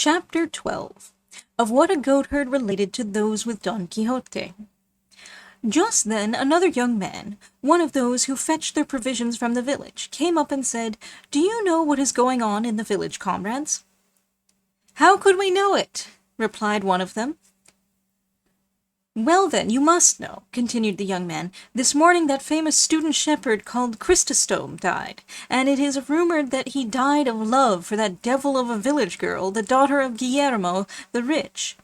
Chapter 12. Of what a goatherd related to those with Don Quixote. Just then another young man, one of those who fetched their provisions from the village, came up and said, "Do you know what is going on in the village, comrades?" "How could we know it?" replied one of them. "Well then, you must know," continued the young man. "This morning that famous student shepherd called Chrysostom died, and it is rumored that he died of love for that devil of a village girl, the daughter of Guillermo the rich,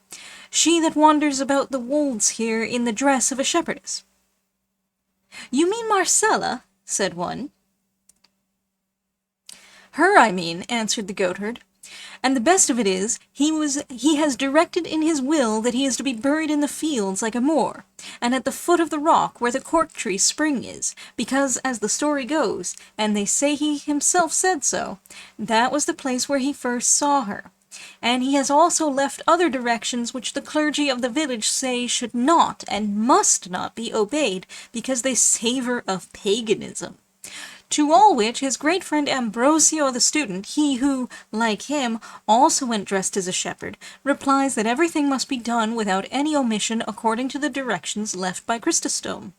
she that wanders about the wolds here in the dress of a shepherdess." "You mean Marcella?" said one. "Her I mean," answered the goatherd. "And the best of it is, he has directed in his will that he is to be buried in the fields like a Moor, and at the foot of the rock where the cork tree spring is, because, as the story goes, and they say he himself said so, that was the place where he first saw her. And he has also left other directions which the clergy of the village say should not and must not be obeyed, because they savor of paganism. To all which his great friend Ambrosio the student, he who, like him, also went dressed as a shepherd, replies that everything must be done without any omission according to the directions left by Chrysostom.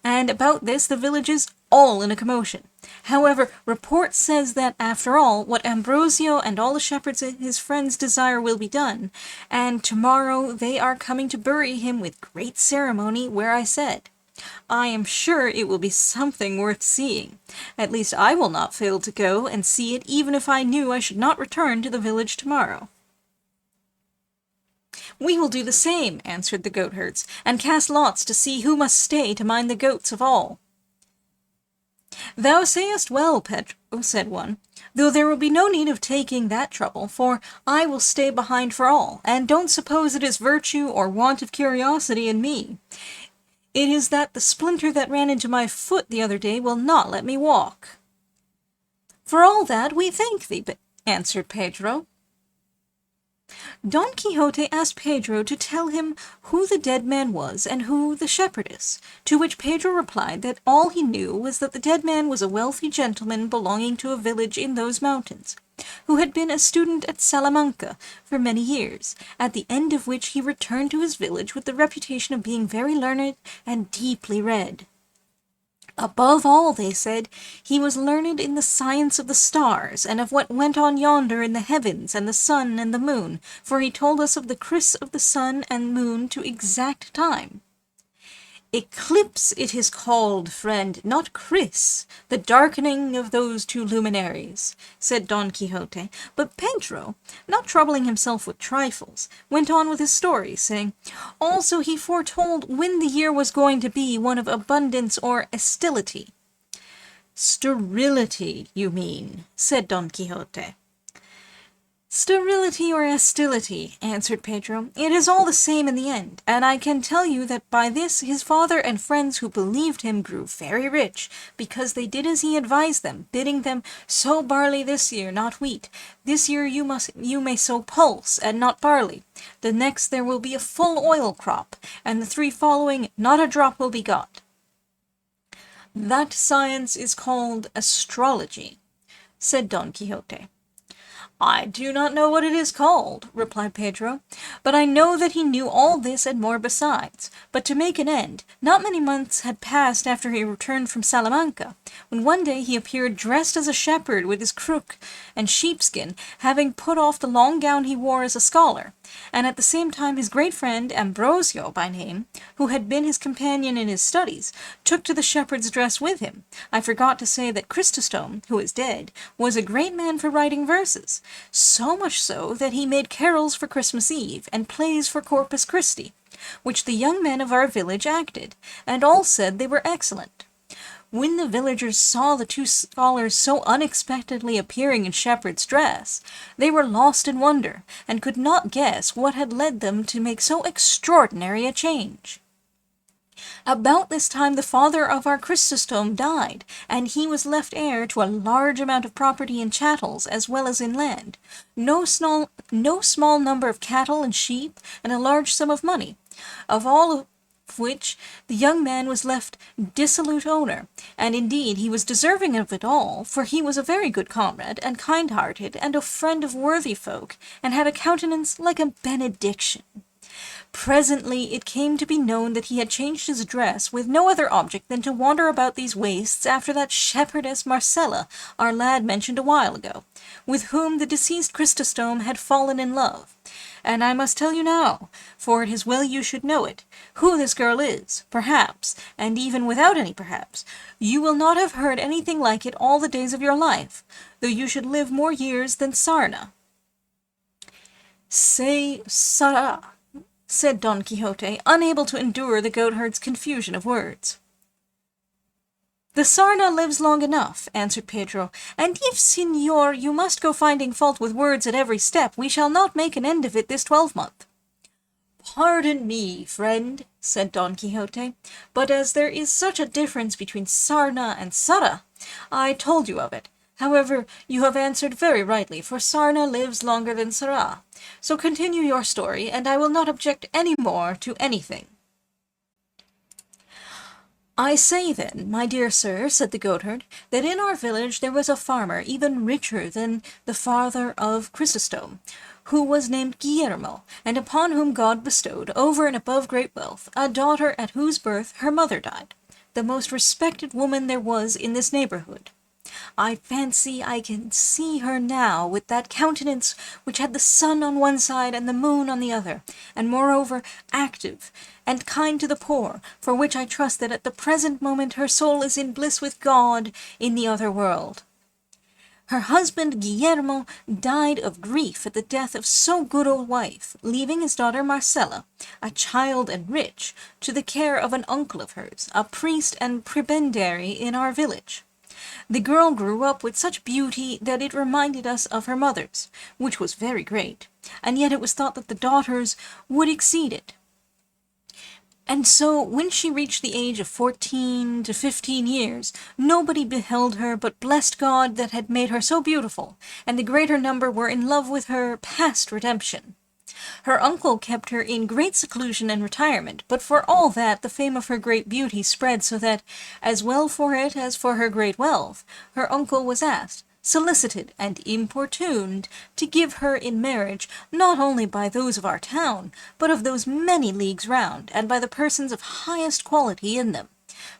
And about this the village is all in a commotion. However, report says that, after all, what Ambrosio and all the shepherds his friends desire will be done, and tomorrow they are coming to bury him with great ceremony where I said. I am sure it will be something worth seeing. At least I will not fail to go and see it, even if I knew I should not return to the village tomorrow." "We will do the same," answered the goatherds, "and cast lots to see who must stay to mind the goats of all." "Thou sayest well, Pedro," said one, "though there will be no need of taking that trouble, for I will stay behind for all, and don't suppose it is virtue or want of curiosity in me. It is that the splinter that ran into my foot the other day will not let me walk." "For all that, we thank thee," answered Pedro. Don Quixote asked Pedro to tell him who the dead man was and who the shepherdess, to which Pedro replied that all he knew was that the dead man was a wealthy gentleman belonging to a village in those mountains, who had been a student at Salamanca for many years, at the end of which he returned to his village with the reputation of being very learned and deeply read. Above all, they said, he was learned in the science of the stars, and of what went on yonder in the heavens, and the sun and the moon, for he told us of the cris of the sun and moon to exact time. "Eclipse it is called, friend, not cris, the darkening of those two luminaries," said Don Quixote, but Pedro, not troubling himself with trifles, went on with his story, saying, "Also he foretold when the year was going to be one of abundance or estility." "Sterility, you mean," said Don Quixote. "Sterility or estility," answered Pedro, "it is all the same in the end, and I can tell you that by this his father and friends who believed him grew very rich, because they did as he advised them, bidding them sow barley this year, not wheat. This year you may sow pulse, and not barley. The next there will be a full oil crop, and the 3 following not a drop will be got. That science is called astrology," said Don Quixote. "I do not know what it is called," replied Pedro, "but I know that he knew all this and more besides. But to make an end, not many months had passed after he returned from Salamanca, when one day he appeared dressed as a shepherd with his crook and sheepskin, having put off the long gown he wore as a scholar, and at the same time his great friend, Ambrosio by name, who had been his companion in his studies, took to the shepherd's dress with him. I forgot to say that Chrysostom, who is dead, was a great man for writing verses, so much so that he made carols for Christmas Eve, and plays for Corpus Christi, which the young men of our village acted, and all said they were excellent. When the villagers saw the 2 scholars so unexpectedly appearing in shepherd's dress, they were lost in wonder, and could not guess what had led them to make so extraordinary a change. About this time the father of our Chrysostom died, and he was left heir to a large amount of property in chattels as well as in land, no small number of cattle and sheep, and a large sum of money. Of all of which the young man was left dissolute owner, and indeed he was deserving of it all, for he was a very good comrade, and kind-hearted, and a friend of worthy folk, and had a countenance like a benediction. Presently it came to be known that he had changed his dress with no other object than to wander about these wastes after that shepherdess Marcella, our lad mentioned a while ago, with whom the deceased Chrysostom had fallen in love. And I must tell you now, for it is well you should know it, who this girl is. Perhaps, and even without any perhaps, you will not have heard anything like it all the days of your life, though you should live more years than Sarna. Say Sara, said Don Quixote, unable to endure the goatherd's confusion of words. The Sarna lives long enough, answered Pedro, and if, Signor, you must go finding fault with words at every step, we shall not make an end of it this 12-month. Pardon me, friend, said Don Quixote, but as there is such a difference between Sarna and Sara, I told you of it. However, you have answered very rightly, for Sarna lives longer than Sara. So continue your story, and I will not object any more to anything. I say then, my dear sir, said the goatherd, that in our village there was a farmer even richer than the father of Chrysostom, who was named Guillermo, and upon whom God bestowed, over and above great wealth, a daughter at whose birth her mother died, the most respected woman there was in this neighbourhood. I fancy I can see her now, with that countenance which had the sun on one side and the moon on the other, and moreover active, and kind to the poor, for which I trust that at the present moment her soul is in bliss with God in the other world. Her husband Guillermo died of grief at the death of so good a wife, leaving his daughter Marcella, a child and rich, to the care of an uncle of hers, a priest and prebendary in our village. The girl grew up with such beauty that it reminded us of her mother's, which was very great, and yet it was thought that the daughter's would exceed it. And so, when she reached the age of 14 to 15 years, nobody beheld her but blessed God that had made her so beautiful, and the greater number were in love with her past redemption. Her uncle kept her in great seclusion and retirement, but for all that the fame of her great beauty spread so that, as well for it as for her great wealth, her uncle was asked, solicited, and importuned to give her in marriage, not only by those of our town, but of those many leagues round, and by the persons of highest quality in them.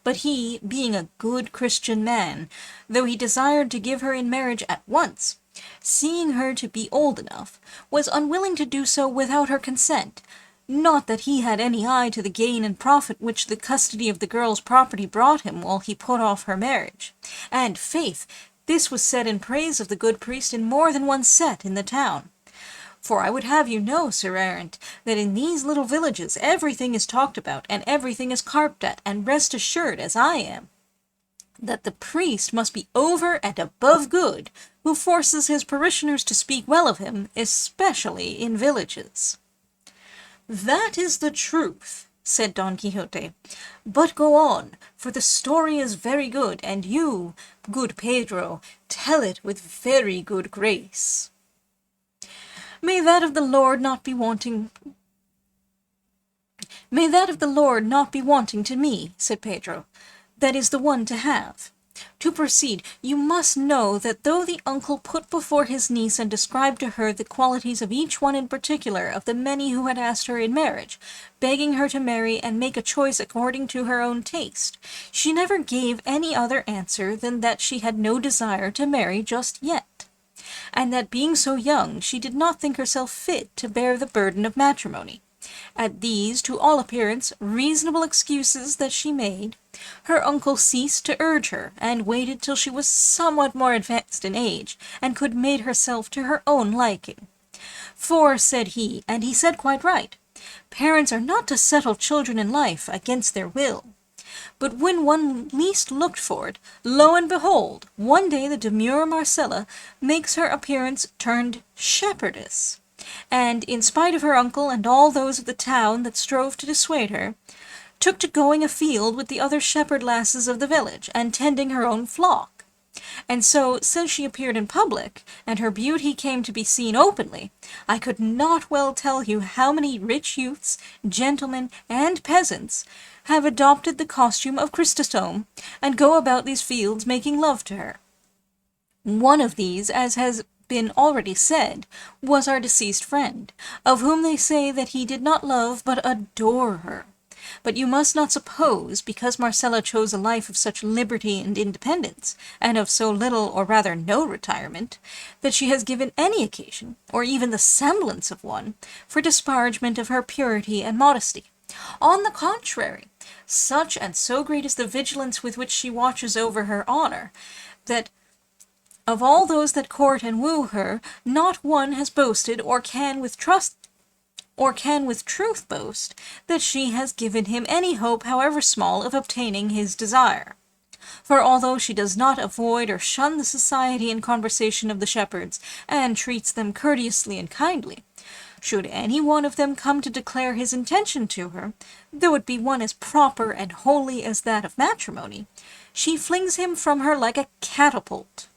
But he, being a good Christian man, though he desired to give her in marriage at once, seeing her to be old enough, was unwilling to do so without her consent, not that he had any eye to the gain and profit which the custody of the girl's property brought him while he put off her marriage. And, faith, this was said in praise of the good priest in more than one set in the town. For I would have you know, Sir Errant, that in these little villages everything is talked about, and everything is carped at, and rest assured, as I am, that the priest must be over and above good, who forces his parishioners to speak well of him, especially in villages. That is the truth, said Don Quixote. But go on, for the story is very good, and you, good Pedro, tell it with very good grace. May that of the Lord not be wanting to me, said Pedro. That is the one to have. To proceed, you must know that though the uncle put before his niece and described to her the qualities of each one in particular of the many who had asked her in marriage, begging her to marry and make a choice according to her own taste, she never gave any other answer than that she had no desire to marry just yet, and that being so young she did not think herself fit to bear the burden of matrimony. At these, to all appearance, reasonable excuses that she made, her uncle ceased to urge her, and waited till she was somewhat more advanced in age, and could mate herself to her own liking. For, said he, and he said quite right, parents are not to settle children in life against their will. But when one least looked for it, lo and behold, one day the demure Marcella makes her appearance turned shepherdess, and, in spite of her uncle and all those of the town that strove to dissuade her, took to going afield with the other shepherd lasses of the village, and tending her own flock. And so, since she appeared in public, and her beauty came to be seen openly, I could not well tell you how many rich youths, gentlemen, and peasants have adopted the costume of Chrysostom, and go about these fields making love to her. One of these, as has been already said, was our deceased friend, of whom they say that he did not love but adore her. But you must not suppose, because Marcella chose a life of such liberty and independence, and of so little or rather no retirement, that she has given any occasion, or even the semblance of one, for disparagement of her purity and modesty. On the contrary, such and so great is the vigilance with which she watches over her honour, that of all those that court and woo her, not one has boasted, or can with truth boast, that she has given him any hope, however small, of obtaining his desire. For although she does not avoid or shun the society and conversation of the shepherds, and treats them courteously and kindly, should any one of them come to declare his intention to her, though it be one as proper and holy as that of matrimony, she flings him from her like a catapult.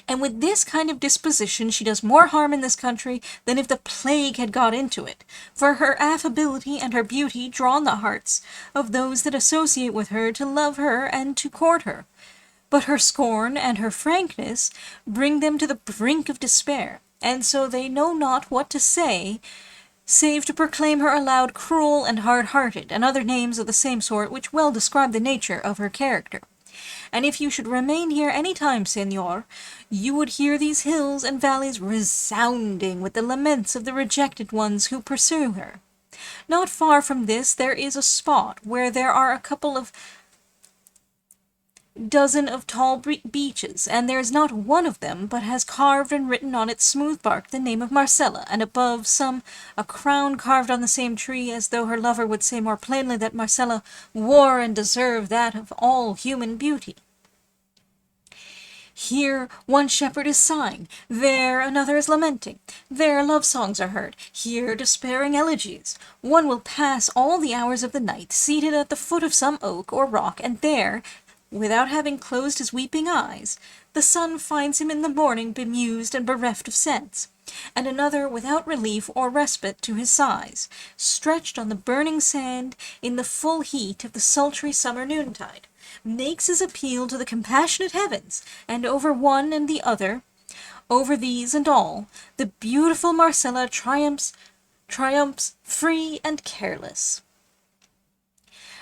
And with this kind of disposition she does more harm in this country than if the plague had got into it, for her affability and her beauty draw on the hearts of those that associate with her to love her and to court her. But her scorn and her frankness bring them to the brink of despair, and so they know not what to say, save to proclaim her aloud cruel and hard-hearted, and other names of the same sort which well describe the nature of her character. And if you should remain here any time, Señor, you would hear these hills and valleys resounding with the laments of the rejected ones who pursue her. Not far from this there is a spot where there are a couple of dozen of tall beeches, and there is not one of them but has carved and written on its smooth bark the name of Marcella, and above some a crown carved on the same tree, as though her lover would say more plainly that Marcella wore and deserved that of all human beauty. Here one shepherd is sighing, there another is lamenting, there love songs are heard, here despairing elegies. One will pass all the hours of the night seated at the foot of some oak or rock, and there, without having closed his weeping eyes, the sun finds him in the morning bemused and bereft of sense, and another without relief or respite to his sighs, stretched on the burning sand in the full heat of the sultry summer noontide, makes his appeal to the compassionate heavens, and over one and the other, over these and all, the beautiful Marcella triumphs free and careless.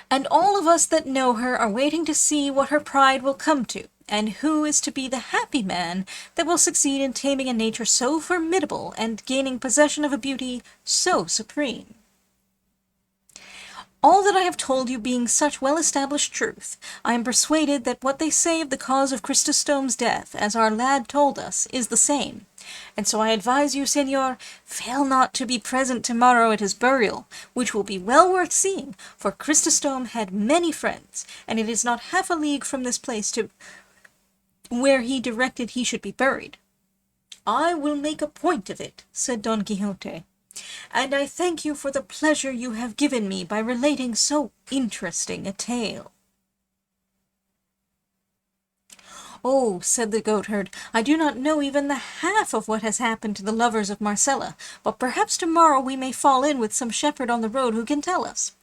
And all of us that know her are waiting to see what her pride will come to, and who is to be the happy man that will succeed in taming a nature so formidable and gaining possession of a beauty so supreme. All that I have told you being such well-established truth, I am persuaded that what they say of the cause of Chrysostom's death, as our lad told us, is the same. And so I advise you, Señor, fail not to be present tomorrow at his burial, which will be well worth seeing, for Chrysostom had many friends, and it is not half a league from this place to where he directed he should be buried. I will make a point of it, said Don Quixote, and I thank you for the pleasure you have given me by relating so interesting a tale. Oh, said the goatherd, I do not know even the half of what has happened to the lovers of Marcella, but perhaps tomorrow we may fall in with some shepherd on the road who can tell us.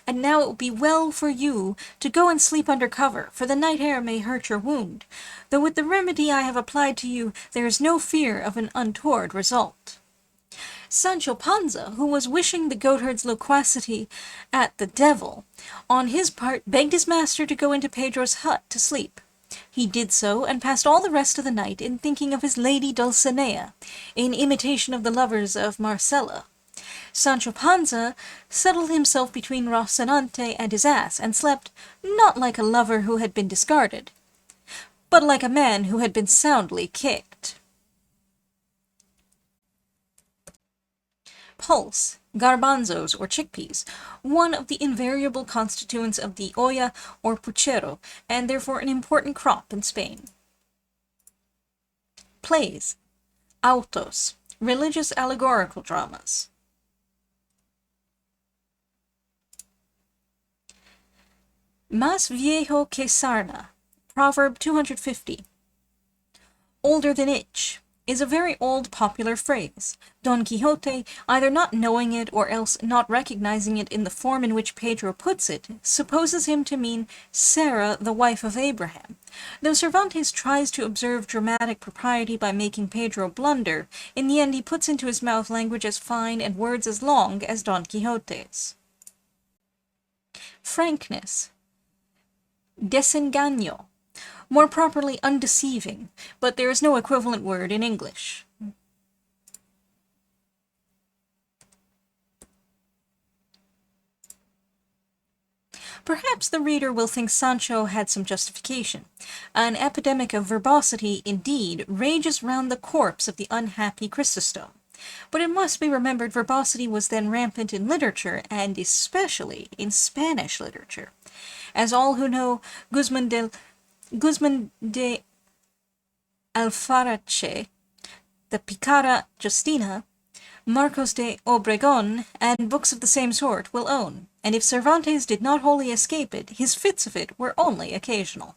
And now it will be well for you to go and sleep under cover, for the night air may hurt your wound, though with the remedy I have applied to you there is no fear of an untoward result. Sancho Panza, who was wishing the goatherd's loquacity at the devil, on his part begged his master to go into Pedro's hut to sleep. He did so, and passed all the rest of the night in thinking of his lady Dulcinea, in imitation of the lovers of Marcella. Sancho Panza settled himself between Rocinante and his ass, and slept, not like a lover who had been discarded, but like a man who had been soundly kicked. Pulse, garbanzos or chickpeas, one of the invariable constituents of the olla or puchero, and therefore an important crop in Spain. Plays, autos, religious allegorical dramas. Más viejo que sarna, Proverb 250. Older than itch is a very old popular phrase. Don Quixote, either not knowing it or else not recognizing it in the form in which Pedro puts it, supposes him to mean Sarah, the wife of Abraham. Though Cervantes tries to observe dramatic propriety by making Pedro blunder, in the end he puts into his mouth language as fine and words as long as Don Quixote's. Frankness. Desengaño. More properly undeceiving, but there is no equivalent word in English. Perhaps the reader will think Sancho had some justification. An epidemic of verbosity, indeed, rages round the corpse of the unhappy Chrysostom. But it must be remembered verbosity was then rampant in literature, and especially in Spanish literature. As all who know Guzman de Alfarache, the Picara Justina, Marcos de Obregon, and books of the same sort will own, and if Cervantes did not wholly escape it, his fits of it were only occasional.